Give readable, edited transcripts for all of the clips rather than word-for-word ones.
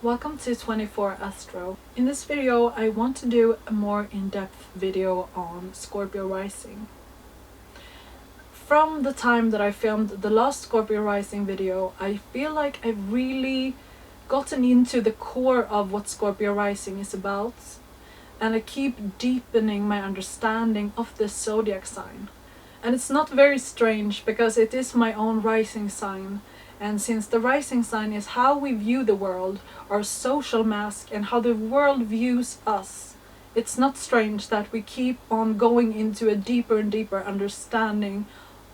Welcome to 24 Astro. In this video I want to do a more in-depth video on Scorpio Rising. From the time that I filmed the last Scorpio Rising video, I feel like I've really gotten into the core of what Scorpio Rising is about, and I keep deepening my understanding of this zodiac sign. And it's not very strange because it is my own rising sign. And since the rising sign is how we view the world, our social mask, and how the world views us, it's not strange that we keep on going into a deeper and deeper understanding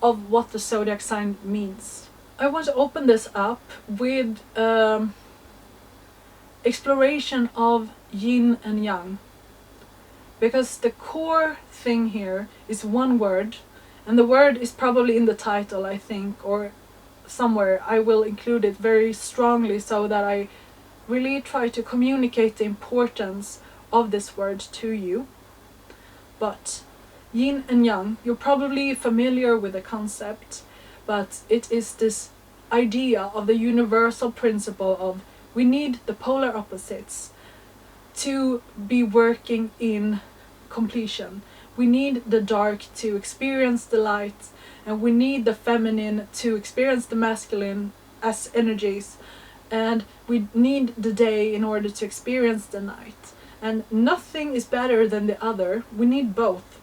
of what the zodiac sign means. I want to open this up with exploration of yin and yang, because the core thing here is one word, and the word is probably in the title, I think, or somewhere. I will include it very strongly so that I really try to communicate the importance of this word to you. But yin and yang, you're probably familiar with the concept, but it is this idea of the universal principle of we need the polar opposites to be working in completion. We need the dark to experience the light, and we need the feminine to experience the masculine as energies, and we need the day in order to experience the night. And nothing is better than the other. We need both.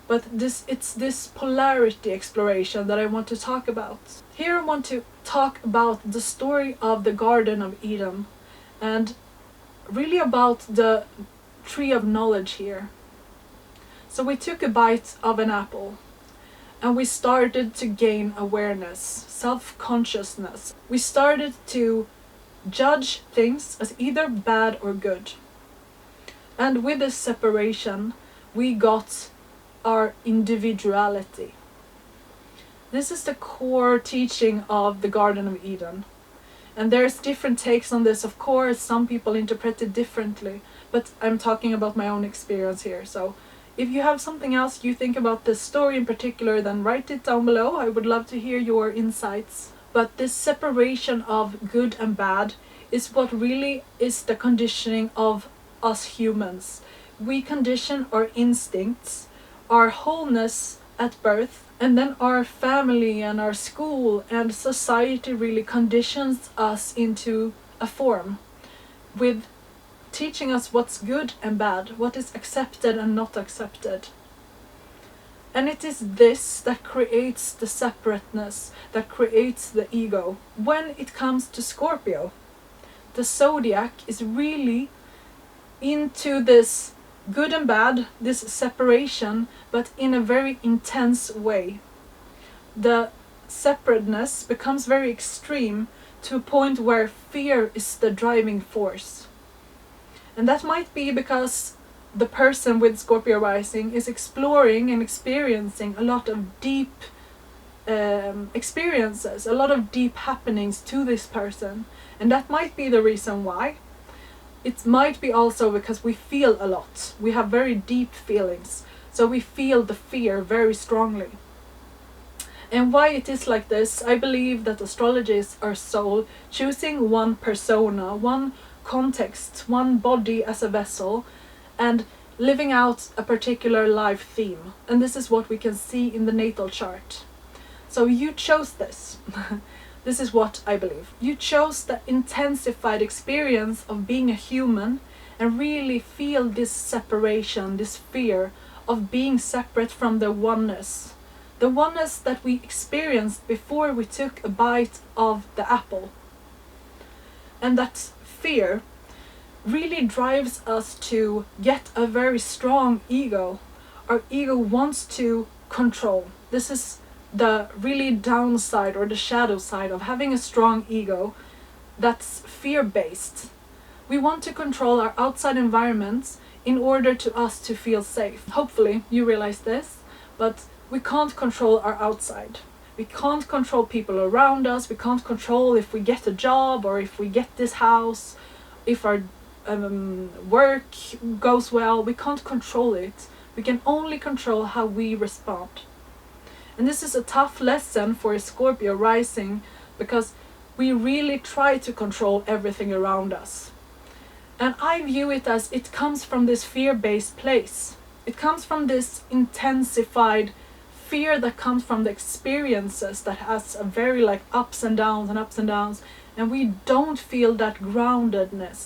But it's this polarity exploration that I want to talk about. Here I want to talk about the story of the Garden of Eden, and really about the tree of knowledge here. So we took a bite of an apple, and we started to gain awareness, self-consciousness. We started to judge things as either bad or good. And with this separation, we got our individuality. This is the core teaching of the Garden of Eden. And there's different takes on this, of course. Some people interpret it differently, but I'm talking about my own experience here. So if you have something else you think about this story in particular, then write it down below. I would love to hear your insights. But this separation of good and bad is what really is the conditioning of us humans. We condition our instincts, our wholeness at birth, and then our family and our school and society really conditions us into a form, with teaching us what's good and bad, what is accepted and not accepted. And it is this that creates the separateness, that creates the ego. When it comes to Scorpio, the zodiac is really into this good and bad, this separation, but in a very intense way. The separateness becomes very extreme to a point where fear is the driving force. And that might be because the person with Scorpio Rising is exploring and experiencing a lot of deep experiences, a lot of deep happenings to this person. And that might be the reason why. It might be also because we feel a lot. We have very deep feelings. So we feel the fear very strongly. And why it is like this, I believe that astrology is our soul choosing one persona, one context, one body as a vessel, and living out a particular life theme. And this is what we can see in the natal chart. So you chose this. This is what I believe. You chose the intensified experience of being a human and really feel this separation, this fear of being separate from the oneness. The oneness that we experienced before we took a bite of the apple. And that fear really drives us to get a very strong ego. Our ego wants to control. This is the really downside or the shadow side of having a strong ego that's fear-based. We want to control our outside environments in order to us to feel safe. Hopefully you realize this, but we can't control our outside. We can't control people around us. We can't control if we get a job or if we get this house, if our work goes well. We can't control it. We can only control how we respond. And this is a tough lesson for a Scorpio rising, because we really try to control everything around us. And I view it as it comes from this fear-based place. It comes from this intensified fear that comes from the experiences that has a very like ups and downs, and we don't feel that groundedness.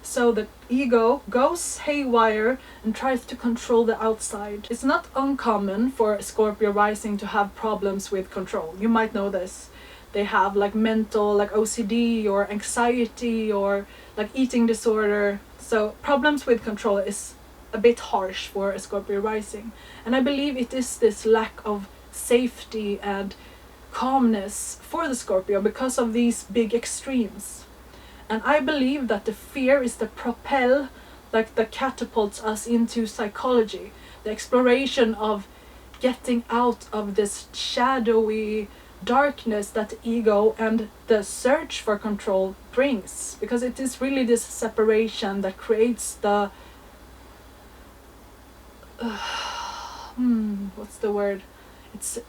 So the ego goes haywire and tries to control the outside. It's not uncommon for Scorpio rising to have problems with control. You might know this. They have like mental, like OCD or anxiety or like eating disorder. So problems with control is a bit harsh for a Scorpio rising. And I believe it is this lack of safety and calmness for the Scorpio because of these big extremes. And I believe that the fear is the propel, like that catapults us into psychology, the exploration of getting out of this shadowy darkness that the ego and the search for control brings, because it is really this separation that creates the what's the word?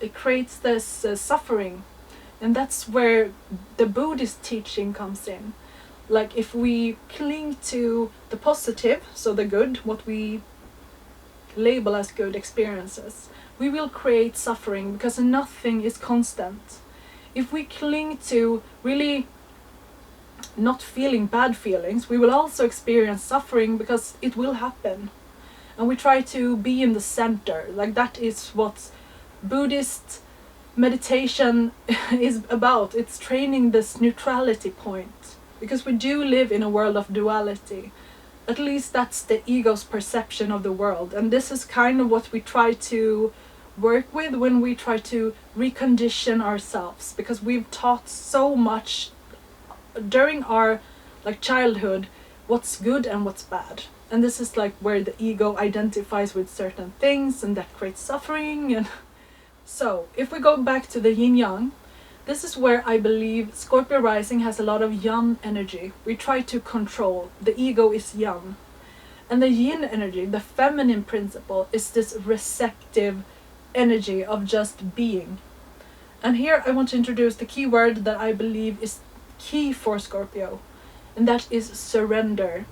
It creates this suffering, and that's where the Buddhist teaching comes in. Like if we cling to the positive, so the good, what we label as good experiences, we will create suffering because nothing is constant. If we cling to really not feeling bad feelings, we will also experience suffering because it will happen. And we try to be in the center. Like that is what Buddhist meditation is about. It's training this neutrality point. Because we do live in a world of duality. At least that's the ego's perception of the world. And this is kind of what we try to work with when we try to recondition ourselves. Because we've taught so much during our like childhood what's good and what's bad. And this is like where the ego identifies with certain things, and that creates suffering. And so if we go back to the yin-yang, this is where I believe Scorpio rising has a lot of yang energy. We try to control. The ego is yang. And the yin energy, the feminine principle, is this receptive energy of just being. And here I want to introduce the key word that I believe is key for Scorpio, and that is surrender.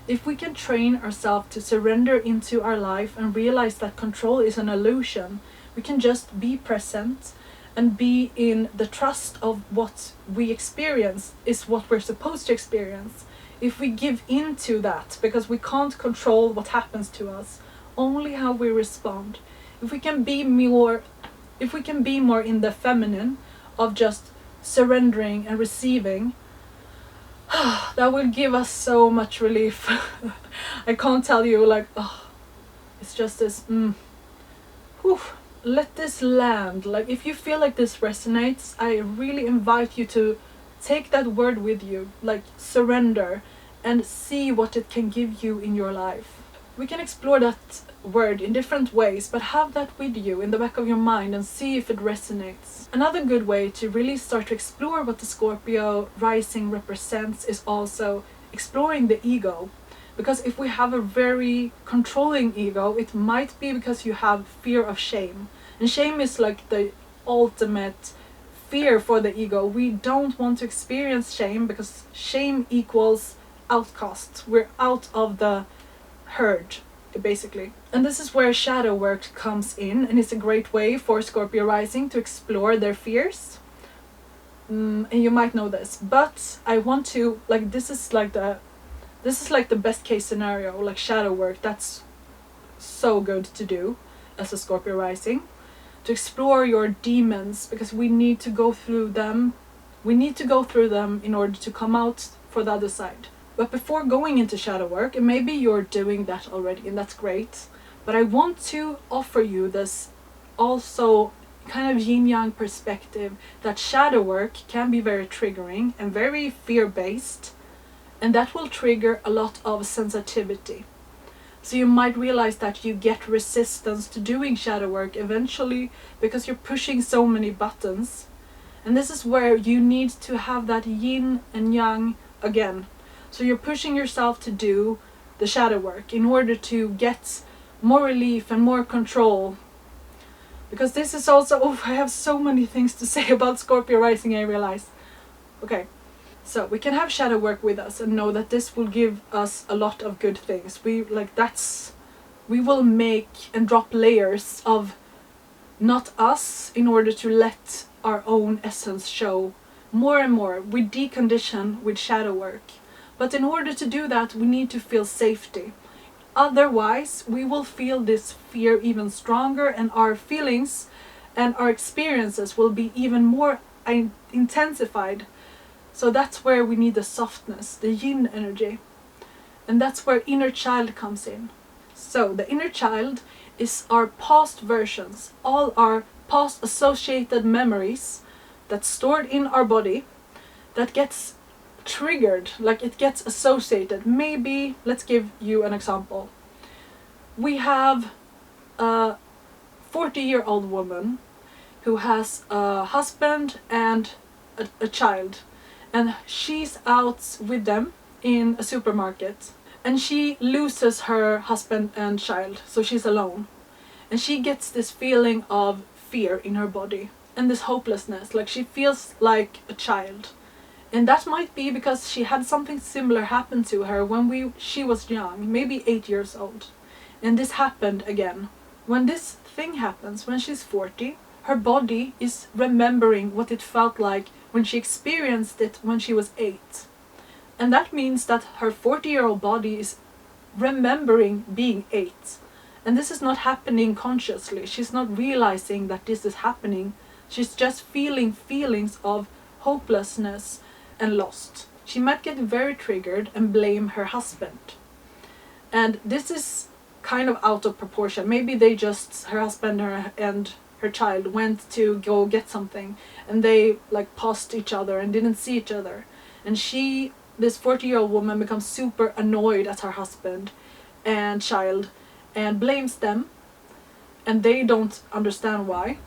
If we can train ourselves to surrender into our life and realize that control is an illusion, we can just be present and be in the trust of what we experience is what we're supposed to experience. If we give in to that, because we can't control what happens to us, only how we respond. If we can be more in the feminine of just surrendering and receiving, that will give us so much relief. I can't tell you, like, it's just this, let this land. Like, if you feel like this resonates, I really invite you to take that word with you, like surrender, and see what it can give you in your life. We can explore that word in different ways, but have that with you in the back of your mind and see if it resonates. Another good way to really start to explore what the Scorpio rising represents is also exploring the ego. Because if we have a very controlling ego, it might be because you have fear of shame. And shame is like the ultimate fear for the ego. We don't want to experience shame because shame equals outcast. We're out of the herd, basically. And this is where shadow work comes in, and it's a great way for Scorpio rising to explore their fears. And you might know this, but I want to, like, this is like the best case scenario, like shadow work. That's so good to do as a Scorpio rising, to explore your demons, because we need to go through them. We need to go through them in order to come out for the other side. But before going into shadow work, and maybe you're doing that already, and that's great, but I want to offer you this also kind of yin-yang perspective, that shadow work can be very triggering and very fear-based, and that will trigger a lot of sensitivity. So you might realize that you get resistance to doing shadow work eventually because you're pushing so many buttons. And this is where you need to have that yin and yang again. So you're pushing yourself to do the shadow work in order to get more relief and more control. Because this is also, I have so many things to say about Scorpio rising, I realize. Okay, so we can have shadow work with us and know that this will give us a lot of good things. We will make and drop layers of not us in order to let our own essence show more and more. We decondition with shadow work. But in order to do that, we need to feel safety. Otherwise, we will feel this fear even stronger, and our feelings and our experiences will be even more intensified. So that's where we need the softness, the yin energy. And that's where inner child comes in. So the inner child is our past versions, all our past associated memories that's stored in our body that gets triggered, like it gets associated. Maybe, let's give you an example. We have a 40-year-old woman who has a husband and a child, and she's out with them in a supermarket, and she loses her husband and child, so she's alone, and she gets this feeling of fear in her body and this hopelessness, like she feels like a child. And that might be because she had something similar happen to her when she was young, maybe 8 years old. And this happened again. When this thing happens, when she's 40, her body is remembering what it felt like when she experienced it when she was 8. And that means that her 40-year-old body is remembering being 8. And this is not happening consciously. She's not realizing that this is happening. She's just feeling feelings of hopelessness and lost. She might get very triggered and blame her husband. And this is kind of out of proportion. Maybe her husband and her child went to go get something, and they like passed each other and didn't see each other. And this 40-year-old woman becomes super annoyed at her husband and child and blames them, and they don't understand why.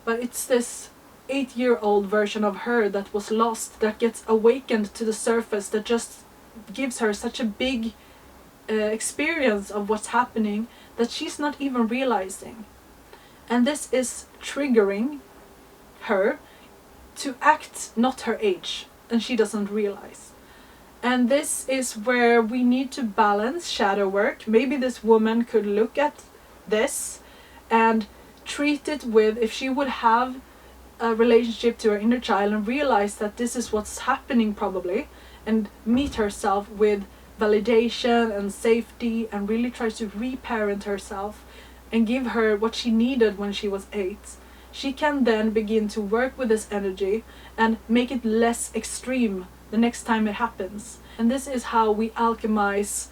But it's this 8-year-old version of her that was lost that gets awakened to the surface, that just gives her such a big experience of what's happening that she's not even realizing. And this is triggering her to act not her age, and she doesn't realize. And this is where we need to balance shadow work. Maybe this woman could look at this and treat it with, if she would have a relationship to her inner child and realize that this is what's happening probably, and meet herself with validation and safety and really try to reparent herself and give her what she needed when she was 8. She can then begin to work with this energy and make it less extreme the next time it happens. And this is how we alchemize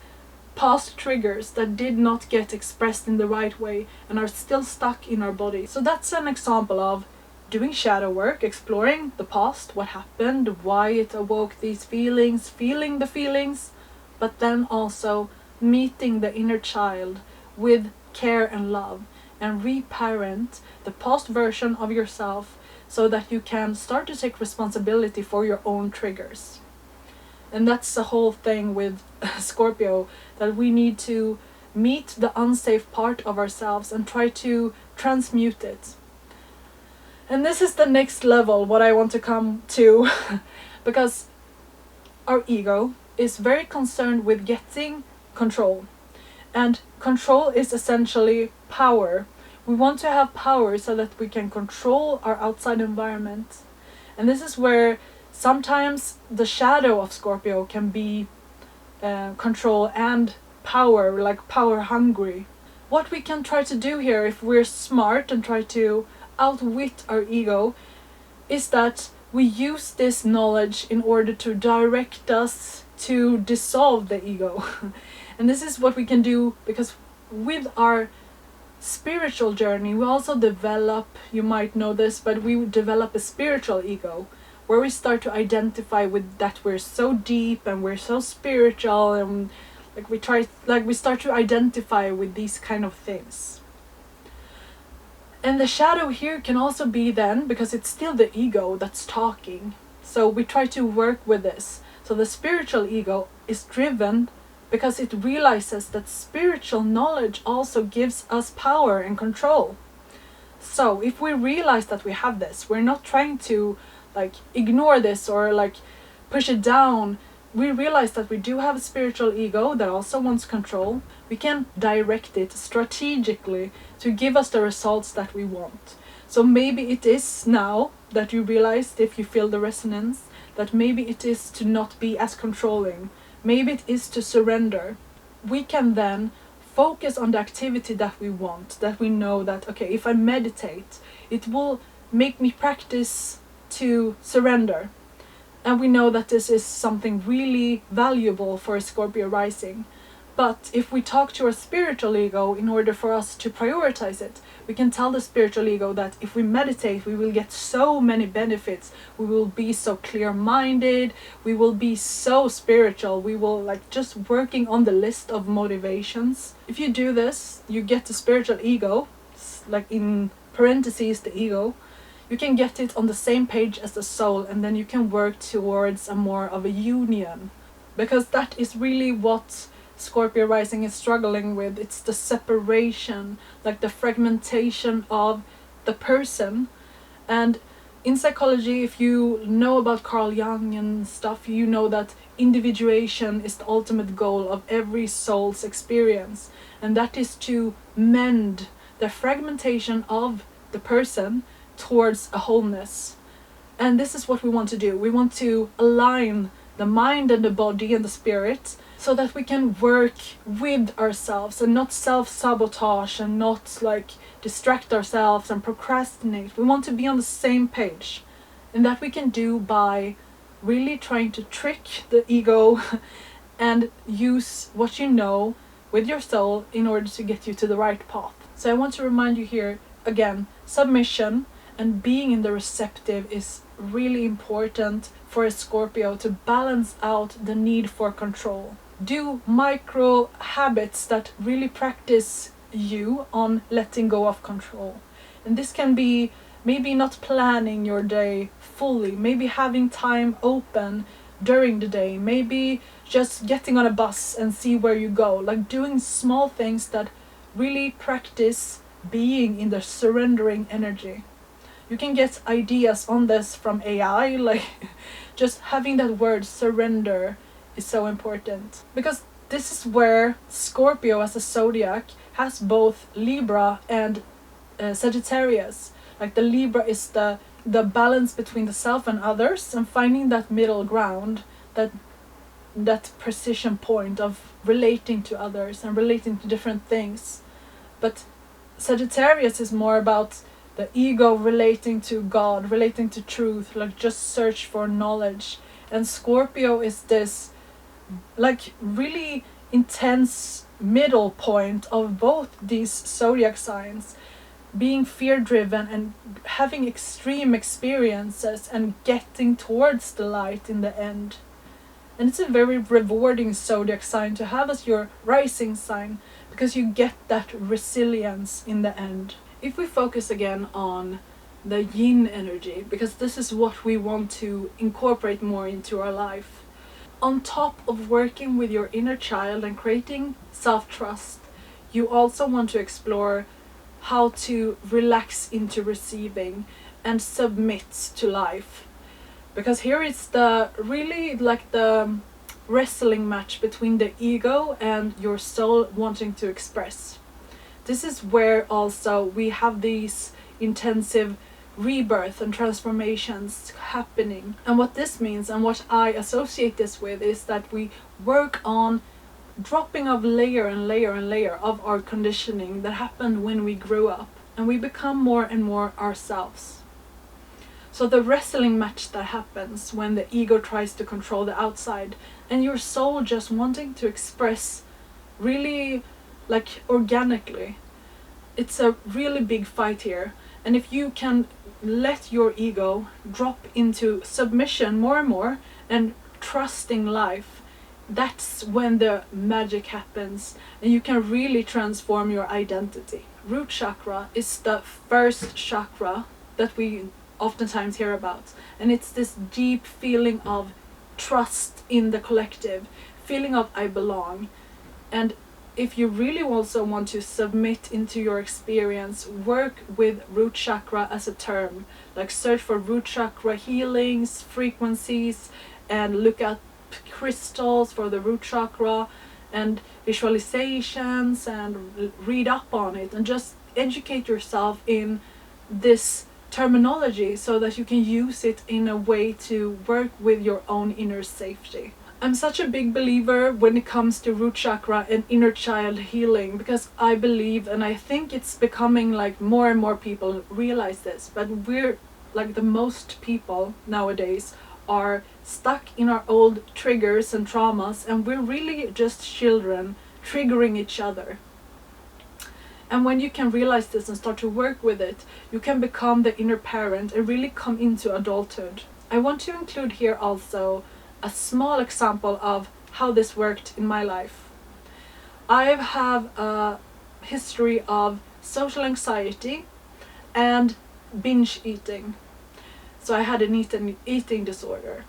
past triggers that did not get expressed in the right way and are still stuck in our body. So that's an example of doing shadow work, exploring the past, what happened, why it awoke these feelings, feeling the feelings, but then also meeting the inner child with care and love, and reparent the past version of yourself so that you can start to take responsibility for your own triggers. And that's the whole thing with Scorpio, that we need to meet the unsafe part of ourselves and try to transmute it. And this is the next level, what I want to come to, because our ego is very concerned with getting control. And control is essentially power. We want to have power so that we can control our outside environment. And this is where sometimes the shadow of Scorpio can be control and power, like power hungry. What we can try to do here, if we're smart and try to outwit our ego, is that we use this knowledge in order to direct us to dissolve the ego. And this is what we can do, because with our spiritual journey we also develop, you might know this, but we develop a spiritual ego where we start to identify with that we're so deep and we're so spiritual, and we start to identify with these kind of things. And the shadow here can also be then, because it's still the ego that's talking, so we try to work with this. So the spiritual ego is driven because it realizes that spiritual knowledge also gives us power and control. So if we realize that we have this, we're not trying to like ignore this or like push it down, we realize that we do have a spiritual ego that also wants control. We can direct it strategically to give us the results that we want. So maybe it is now that you realized, if you feel the resonance, that maybe it is to not be as controlling. Maybe it is to surrender. We can then focus on the activity that we want, that we know that, okay, if I meditate, it will make me practice to surrender. And we know that this is something really valuable for a Scorpio rising. But if we talk to our spiritual ego in order for us to prioritize it, we can tell the spiritual ego that if we meditate, we will get so many benefits. We will be so clear-minded. We will be so spiritual. We will like just working on the list of motivations. If you do this, you get the spiritual ego, like in parentheses, the ego. You can get it on the same page as the soul, and then you can work towards a more of a union. Because that is really what Scorpio rising is struggling with. It's the separation, like the fragmentation of the person. And in psychology, if you know about Carl Jung and stuff, you know that individuation is the ultimate goal of every soul's experience. And that is to mend the fragmentation of the person towards a wholeness. And this is what we want to do. We want to align the mind and the body and the spirit so that we can work with ourselves and not self-sabotage and not like distract ourselves and procrastinate. We want to be on the same page, and that we can do by really trying to trick the ego and use what you know with your soul in order to get you to the right path. So I want to remind you here again, submission and being in the receptive is really important for a Scorpio to balance out the need for control. Do micro habits that really practice you on letting go of control. And this can be maybe not planning your day fully, maybe having time open during the day, maybe just getting on a bus and see where you go, like doing small things that really practice being in the surrendering energy. You can get ideas on this from AI, like just having that word surrender is so important. Because this is where Scorpio as a zodiac has both Libra and Sagittarius. Like the Libra is the balance between the self and others, and finding that middle ground, that precision point of relating to others and relating to different things. But Sagittarius is more about the ego relating to God, relating to truth, like just search for knowledge. And Scorpio is this like really intense middle point of both these zodiac signs, being fear-driven and having extreme experiences and getting towards the light in the end. And it's a very rewarding zodiac sign to have as your rising sign, because you get that resilience in the end. If we focus again on the yin energy, because this is what we want to incorporate more into our life, on top of working with your inner child and creating self-trust, you also want to explore how to relax into receiving and submit to life. Because here it's the really like the wrestling match between the ego and your soul wanting to express. This is where also we have these intensive rebirth and transformations happening. And what this means, and what I associate this with, is that we work on dropping off layer and layer and layer of our conditioning that happened when we grew up, and we become more and more ourselves. So the wrestling match that happens when the ego tries to control the outside and your soul just wanting to express really like organically, it's a really big fight here. And if you can let your ego drop into submission more and more and trusting life, that's when the magic happens and you can really transform your identity. Root chakra is the first chakra that we oftentimes hear about, and it's this deep feeling of trust in the collective, feeling of I belong. And if you really also want to submit into your experience, work with root chakra as a term. Like search for root chakra healings, frequencies, and look at crystals for the root chakra and visualizations, and read up on it and just educate yourself in this terminology so that you can use it in a way to work with your own inner safety. I'm such a big believer when it comes to root chakra and inner child healing, because I believe, and I think it's becoming like more and more people realize this, but we're like the most people nowadays are stuck in our old triggers and traumas, and we're really just children triggering each other. And when you can realize this and start to work with it, you can become the inner parent and really come into adulthood. I want to include here also a small example of how this worked in my life. I have a history of social anxiety and binge eating. So I had an eating disorder.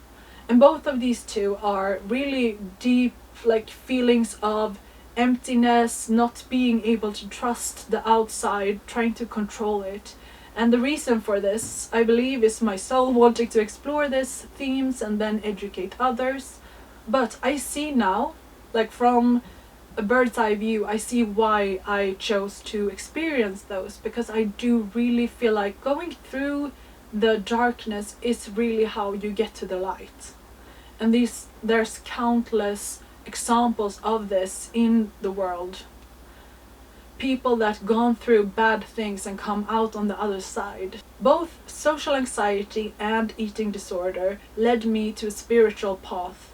And both of these two are really deep, like feelings of emptiness, not being able to trust the outside, trying to control it. And the reason for this, I believe, is my soul wanting to explore these themes and then educate others. But I see now, like from a bird's eye view, I see why I chose to experience those, because I do really feel like going through the darkness is really how you get to the light. And there's countless examples of this in the world. People that gone through bad things and come out on the other side. Both social anxiety and eating disorder led me to a spiritual path,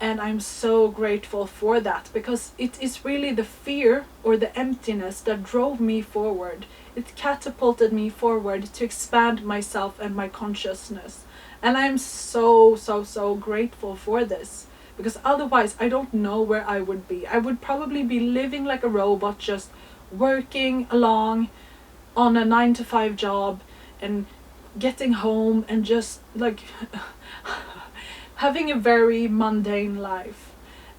and I'm so grateful for that, because it is really the fear or the emptiness that drove me forward. It catapulted me forward to expand myself and my consciousness, and I'm so grateful for this, because otherwise I don't know where I would be. I would probably be living like a robot, just working along on a 9-to-5 job and getting home and just like having a very mundane life.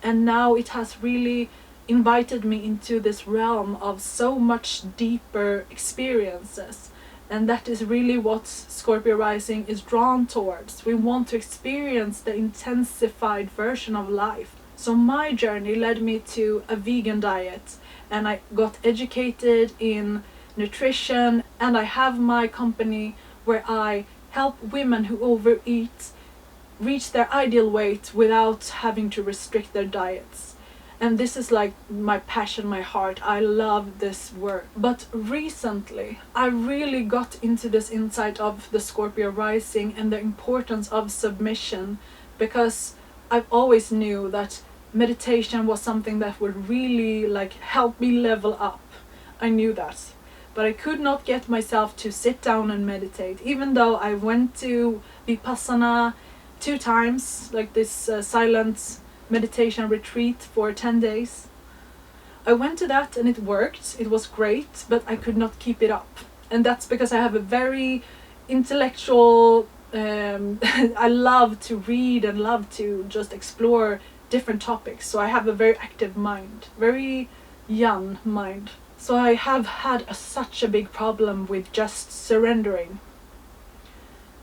And now it has really invited me into this realm of so much deeper experiences, and that is really what Scorpio Rising is drawn towards. We want to experience the intensified version of life. So my journey led me to a vegan diet, and I got educated in nutrition, and I have my company where I help women who overeat reach their ideal weight without having to restrict their diets. And this is like my passion, my heart. I love this work. But recently, I really got into this insight of the Scorpio Rising and the importance of submission, because I've always knew that meditation was something that would really like help me level up. I knew that. But I could not get myself to sit down and meditate, even though I went to Vipassana 2 times, like this silent meditation retreat for 10 days. I went to that and it worked. It was great, but I could not keep it up. And that's because I have a very intellectual, I love to read and love to just explore different topics. So I have a very active mind, very young mind. So I have had such a big problem with just surrendering.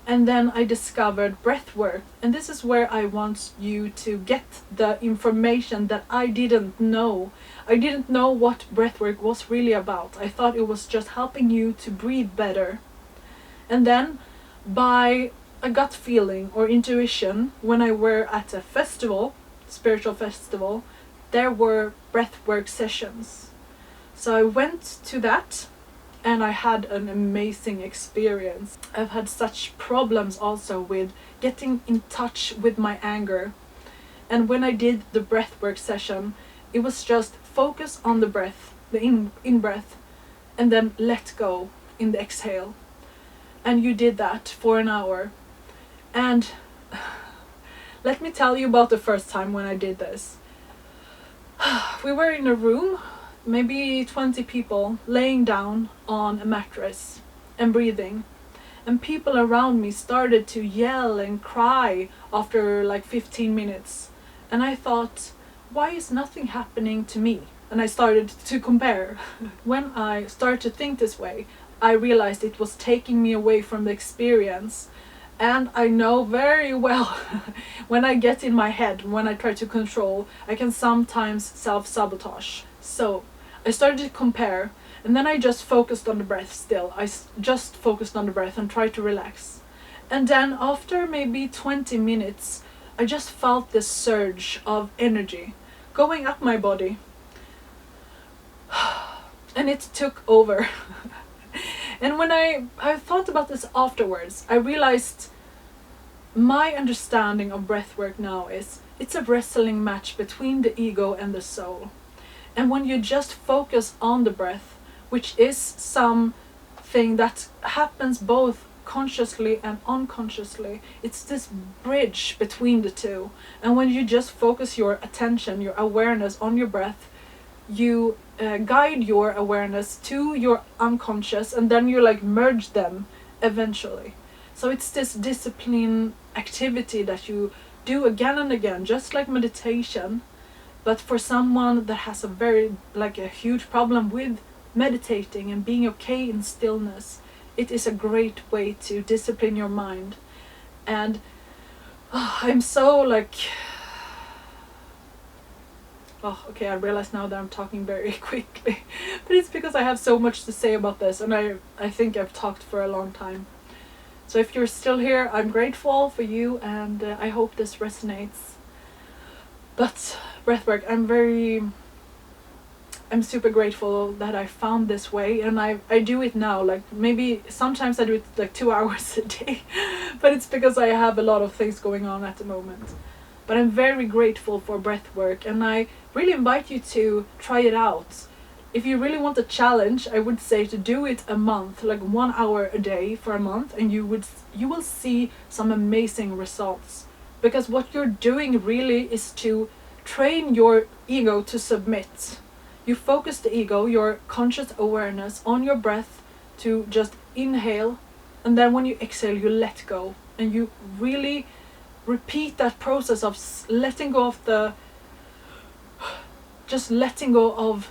And then I discovered breathwork, and this is where I want you to get the information that I didn't know. I didn't know what breathwork was really about. I thought it was just helping you to breathe better. And then by a gut feeling or intuition, when I were at a festival, spiritual festival, there were breathwork sessions. So I went to that, and I had an amazing experience. I've had such problems also with getting in touch with my anger. And when I did the breathwork session, it was just focus on the breath, the in breath, and then let go in the exhale. And you did that for an hour. And let me tell you about the first time when I did this. We were in a room, maybe 20 people laying down on a mattress and breathing, and people around me started to yell and cry after like 15 minutes, and I thought, why is nothing happening to me and I started to compare. When I started to think this way, I realized it was taking me away from the experience. And I know very well when I get in my head, when I try to control, I can sometimes self-sabotage. So I started to compare, and then I just focused on the breath still. Just focused on the breath and tried to relax. And then after maybe 20 minutes, I just felt this surge of energy going up my body. And it took over. And when I thought about this afterwards, I realized my understanding of breathwork now is it's a wrestling match between the ego and the soul. And when you just focus on the breath, which is something that happens both consciously and unconsciously, it's this bridge between the two. And when you just focus your attention, your awareness on your breath, you guide your awareness to your unconscious, and then you like merge them eventually. So it's this discipline activity that you do again and again, just like meditation. But for someone that has a huge problem with meditating and being okay in stillness, it is a great way to discipline your mind. And I'm so okay, I realize now that I'm talking very quickly, but it's because I have so much to say about this, and I think I've talked for a long time. So if you're still here, I'm grateful for you, and I hope this resonates. But breathwork, I'm super grateful that I found this way, and I do it now. Like maybe sometimes I do it like 2 hours a day, but it's because I have a lot of things going on at the moment. But I'm very grateful for breathwork, and I really invite you to try it out. If you really want a challenge, I would say to do it a month, like 1 hour a day for a month, and you will see some amazing results. Because what you're doing really is to train your ego to submit. You focus the ego, your conscious awareness, on your breath to just inhale, and then when you exhale, you let go, and you really repeat that process of letting go of just letting go of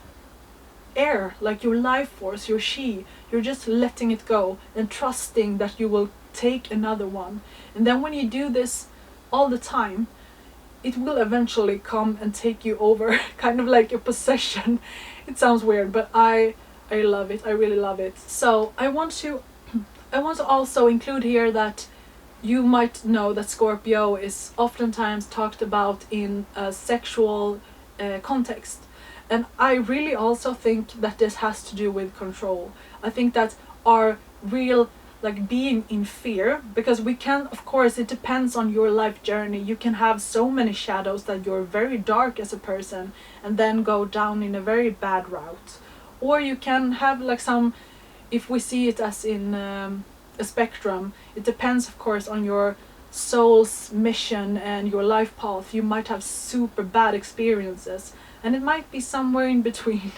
air, like your life force, your chi. You're just letting it go and trusting that you will take another one. And then when you do this all the time, it will eventually come and take you over, kind of like a possession. It sounds weird, but I love it. I really love it. So I want to also include here that you might know that Scorpio is oftentimes talked about in a sexual context. And I really also think that this has to do with control. I think that our real being in fear, because we can, of course, it depends on your life journey. You can have so many shadows that you're very dark as a person and then go down in a very bad route. Or you can have if we see it as in a spectrum, it depends of course on your soul's mission and your life path. You might have super bad experiences, and it might be somewhere in between.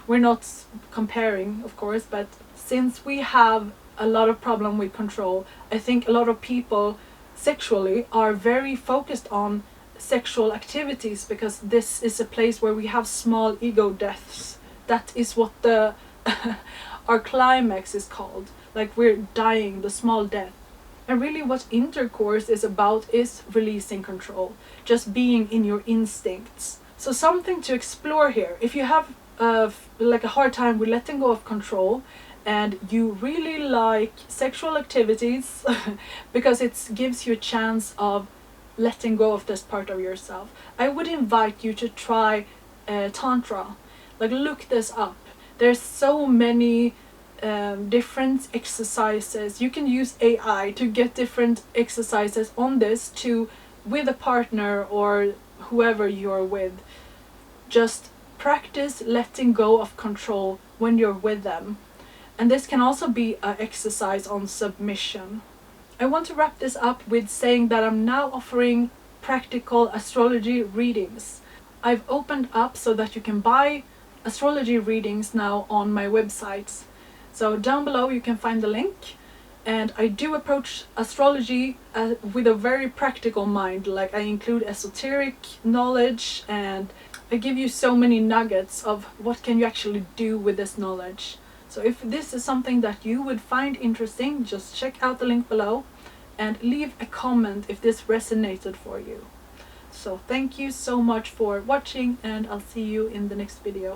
We're not comparing, of course, but since we have a lot of problem with control, I think a lot of people sexually are very focused on sexual activities, because this is a place where we have small ego deaths. That is what the our climax is called. Like we're dying, the small death. And really what intercourse is about is releasing control, just being in your instincts. So something to explore here. If you have a hard time with letting go of control, and you really like sexual activities because it gives you a chance of letting go of this part of yourself, I would invite you to try Tantra. Look this up. There's so many different exercises. You can use AI to get different exercises on this with a partner or whoever you're with. Just practice letting go of control when you're with them. And this can also be an exercise on submission. I want to wrap this up with saying that I'm now offering practical astrology readings. I've opened up so that you can buy astrology readings now on my websites. So down below you can find the link. And I do approach astrology with a very practical mind. I include esoteric knowledge and I give you so many nuggets of what can you actually do with this knowledge. So if this is something that you would find interesting, just check out the link below and leave a comment if this resonated for you. So thank you so much for watching, and I'll see you in the next video.